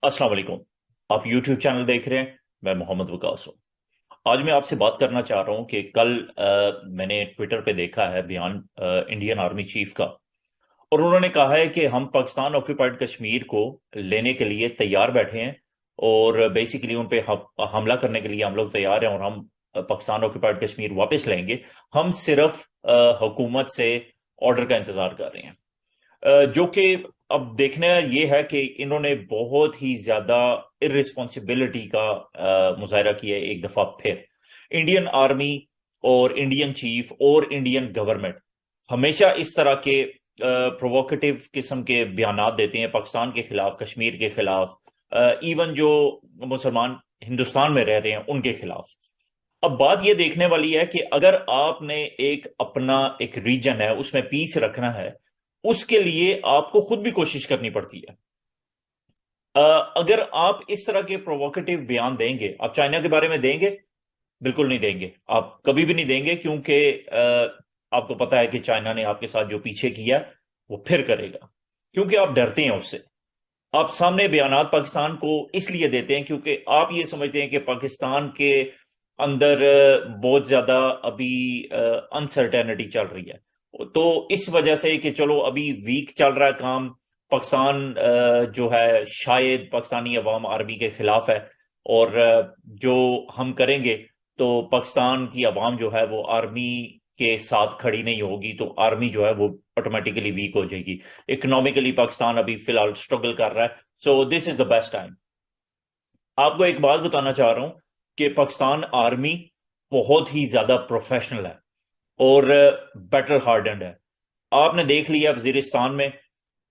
अस्सलाम वालेकुम। आप YouTube चैनल देख रहे हैं। मैं मोहम्मद वकास हूँ। आज मैं आपसे बात करना चाह रहा हूँ कि कल मैंने ट्विटर पे देखा है बयान इंडियन आर्मी चीफ का। और उन्होंने कहा है कि हम पाकिस्तान ऑक्यूपाइड कश्मीर को लेने के लिए तैयार बैठे हैं। और बेसिकली उन पे हमला करने के लिए हम लोग तैयार हैं और हम पाकिस्तान ऑक्यूपाइड कश्मीर वापस लेंगे। हम सिर्फ हुकूमत से ऑर्डर का इंतजार कर रहे हैं। जो कि अब देखना ये है कि इन्होंने बहुत ही ज्यादा इररिस्पॉन्सिबिलिटी का मुजाहरा किया है एक दफा फिर। इंडियन आर्मी और इंडियन चीफ और इंडियन गवर्नमेंट हमेशा इस तरह के प्रोवोकेटिव किस्म के बयानात देते हैं पाकिस्तान के खिलाफ, कश्मीर के खिलाफ, इवन जो मुसलमान हिंदुस्तान में रह रहे हैं उनके खिलाफ। अब बात यह देखने वाली है कि अगर आपने एक अपना एक रीजन है उसमें पीस रखना है, उसके लिए आपको खुद भी कोशिश करनी पड़ती है। अ, अगर आप इस तरह के प्रोवोकेटिव बयान देंगे, आप चाइना के बारे में देंगे? बिल्कुल नहीं देंगे, आप कभी भी नहीं देंगे, क्योंकि आपको पता है कि चाइना ने आपके साथ जो पीछे किया वो फिर करेगा, क्योंकि आप डरते हैं उससे। आप सामने बयानात पाकिस्तान को इसलिए देते हैं क्योंकि आप ये समझते हैं कि पाकिस्तान के अंदर बहुत ज्यादा अभी अनसर्टेनिटी चल रही है। तो इस वजह से कि चलो अभी वीक चल रहा है काम, पाकिस्तान जो है शायद पाकिस्तानी अवाम आर्मी के खिलाफ है। और जो हम करेंगे तो पाकिस्तान की अवाम जो है वो आर्मी के साथ खड़ी नहीं होगी, तो आर्मी जो है वो ऑटोमेटिकली वीक हो जाएगी। इकोनॉमिकली पाकिस्तान अभी फिलहाल स्ट्रगल कर रहा है। So this is the best time. आपको एक बात बताना चाह रहा हूं कि पाकिस्तान आर्मी बहुत ही ज्यादा प्रोफेशनल है और बेटर हार्डेंड है। आपने देख लिया वजीरिस्तान में,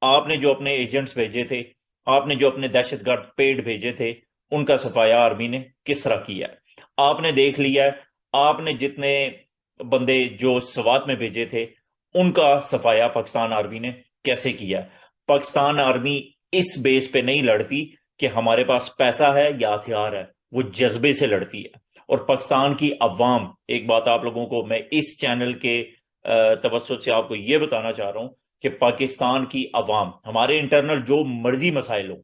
आपने जो अपने एजेंट्स भेजे थे, आपने जो अपने दहशतगर्द पेड भेजे थे, उनका सफाया आर्मी ने किस तरह किया है। आपने देख लिया है, आपने जितने बंदे जो स्वात में भेजे थे उनका सफाया पाकिस्तान आर्मी ने कैसे किया है। पाकिस्तान आर्मी इस बेस पे नहीं लड़ती कि हमारे पास पैसा है या हथियार है, वो जज्बे से लड़ती है। और पाकिस्तान की अवाम, एक बात आप लोगों को मैं इस चैनल के तवज्जुह से आपको ये बताना चाह रहा हूं कि पाकिस्तान की अवाम, हमारे इंटरनल जो मर्जी मसाइल हो,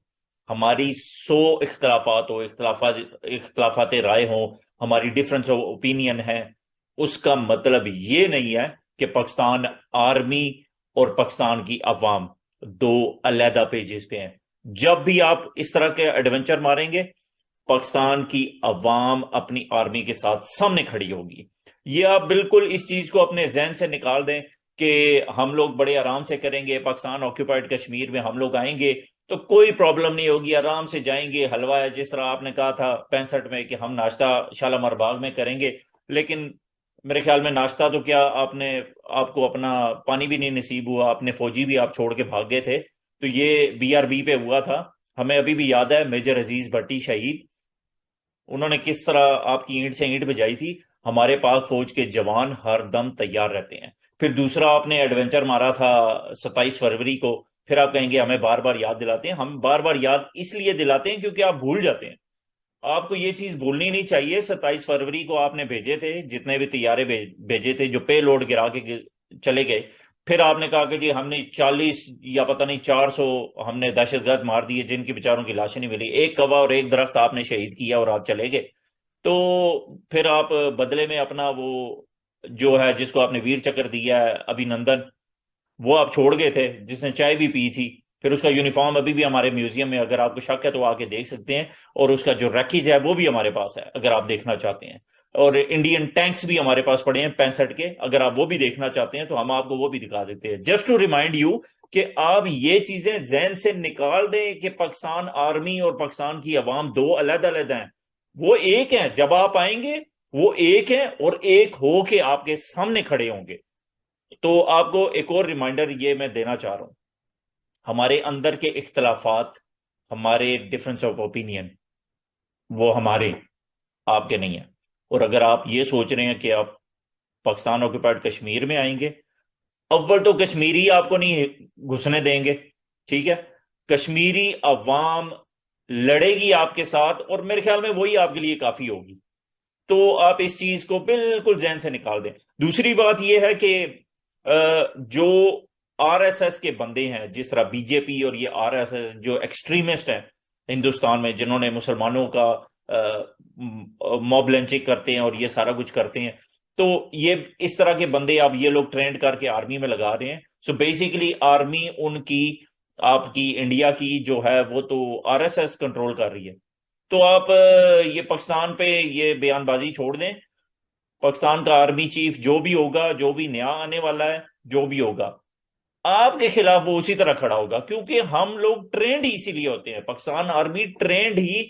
हमारी 100 इख्तलाफात हो, इख्तलाफात राय हो, हमारी डिफरेंस ऑफ ओपिनियन है, उसका मतलब ये नहीं है कि पाकिस्तान आर्मी और पाकिस्तान की अवाम दो अलहदा पेजेस पे हैं। जब भी आप इस तरह के एडवेंचर मारेंगे, पाकिस्तान की अवाम अपनी आर्मी के साथ सामने खड़ी होगी। ये आप बिल्कुल इस चीज को अपने जहन से निकाल दें कि हम लोग बड़े आराम से करेंगे, पाकिस्तान ऑक्यूपाइड कश्मीर में हम लोग आएंगे तो कोई प्रॉब्लम नहीं होगी, आराम से जाएंगे। हलवा है, जिस तरह आपने कहा था 65 में कि हम नाश्ता शालामार बाग में करेंगे, लेकिन मेरे ख्याल में नाश्ता तो क्या, आपने आपको अपना पानी भी नहीं नसीब हुआ, अपने फौजी भी आप छोड़ के भाग गए थे। तो ये BRB पे हुआ था। हमें अभी भी याद है मेजर अजीज भट्टी शहीद, उन्होंने किस तरह आपकी ईंट से ईंट बजाई थी। हमारे पाक फौज के जवान हर दम तैयार रहते हैं। फिर दूसरा आपने एडवेंचर मारा था 27 फरवरी को, फिर आप कहेंगे हमें बार बार याद दिलाते हैं। हम बार बार याद इसलिए दिलाते हैं क्योंकि आप भूल जाते हैं। आपको ये चीज भूलनी नहीं चाहिए। 27 फरवरी को आपने भेजे थे जितने भी तैयारे भेजे थे, जो पे लोड गिरा के चले गए। फिर आपने कहा कि जी हमने 40 या पता नहीं 400 हमने दहशतगर्द मार दिए, जिनकी बेचारों की लाशें नहीं मिली। एक कौवा और एक दरख्त आपने शहीद किया और आप चले गए। तो फिर आप बदले में अपना वो जो है, जिसको आपने वीर चक्र दिया है, अभिनंदन, वो आप छोड़ गए थे, जिसने चाय भी पी थी। फिर उसका यूनिफॉर्म अभी भी हमारे म्यूजियम में, अगर आपको शक है तो आके देख सकते हैं। और उसका जो रैकेज है वो भी हमारे पास है, अगर आप देखना चाहते हैं। और इंडियन टैंक्स भी हमारे पास पड़े हैं 65 के, अगर आप वो भी देखना चाहते हैं तो हम आपको वो भी दिखा देते हैं। जस्ट टू रिमाइंड यू कि आप ये चीजें जहन से निकाल दें कि पाकिस्तान आर्मी और पाकिस्तान की अवाम दो अलग अलग हैं। वो एक हैं, जब आप आएंगे वो एक हैं और एक हो के आपके सामने खड़े होंगे। तो आपको एक और रिमाइंडर ये मैं देना चाह रहा हूं, हमारे अंदर के इख्तलाफात, हमारे डिफरेंस ऑफ ओपिनियन, वो हमारे, आपके नहीं है। और अगर आप ये सोच रहे हैं कि आप पाकिस्तान ऑक्यूपाइड कश्मीर में आएंगे, अव्वल तो कश्मीरी आपको नहीं घुसने देंगे, ठीक है। कश्मीरी अवाम लड़ेगी आपके साथ और मेरे ख्याल में वही आपके लिए काफी होगी। तो आप इस चीज को बिल्कुल जहन से निकाल दें। दूसरी बात यह है कि जो RSS के बंदे हैं, जिस तरह BJP और ये RSS जो एक्सट्रीमिस्ट हैं, ہندوستان میں جنہوں نے مسلمانوں کا موب لنچنگ کرتے ہیں اور یہ سارا کچھ کرتے ہیں. تو یہ اس طرح کے بندے اب یہ لوگ ٹرینڈ کر کے آرمی میں لگا رہے ہیں. سو بیسیکلی آرمی ان کی، آپ کی انڈیا کی جو ہے وہ تو RSS کنٹرول کر رہی ہے. تو آپ یہ پاکستان پہ یہ بیان بازی چھوڑ دیں. پاکستان کا آرمی چیف جو بھی ہوگا، جو بھی نیا آنے والا ہے، جو بھی ہوگا، آپ کے خلاف وہ اسی طرح کھڑا ہوگا. کیونکہ ہم لوگ ٹرینڈ ہی اسی لیے ہوتے ہیں، پاکستان آرمی ٹرینڈ ہی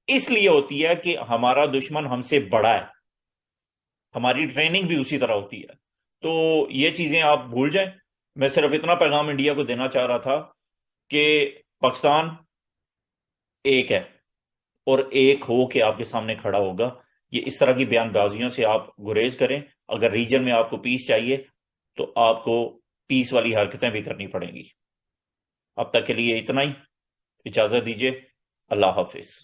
اس لیے ہوتی ہے کہ ہمارا دشمن ہم سے بڑا ہے. ہماری ٹریننگ بھی اسی طرح ہوتی ہے. تو یہ چیزیں آپ بھول جائیں. میں صرف اتنا پیغام انڈیا کو دینا چاہ رہا تھا کہ پاکستان ایک ہے، اور ایک ہو کے آپ کے سامنے کھڑا ہوگا. یہ اس طرح کی بیان بازیوں سے آپ گریز کریں. اگر ریجن میں آپ کو پیس چاہیے تو آپ کو پیس والی حرکتیں بھی کرنی پڑیں گی. اب تک کے لیے اتنا ہی. اجازت دیجیے. اللہ حافظ.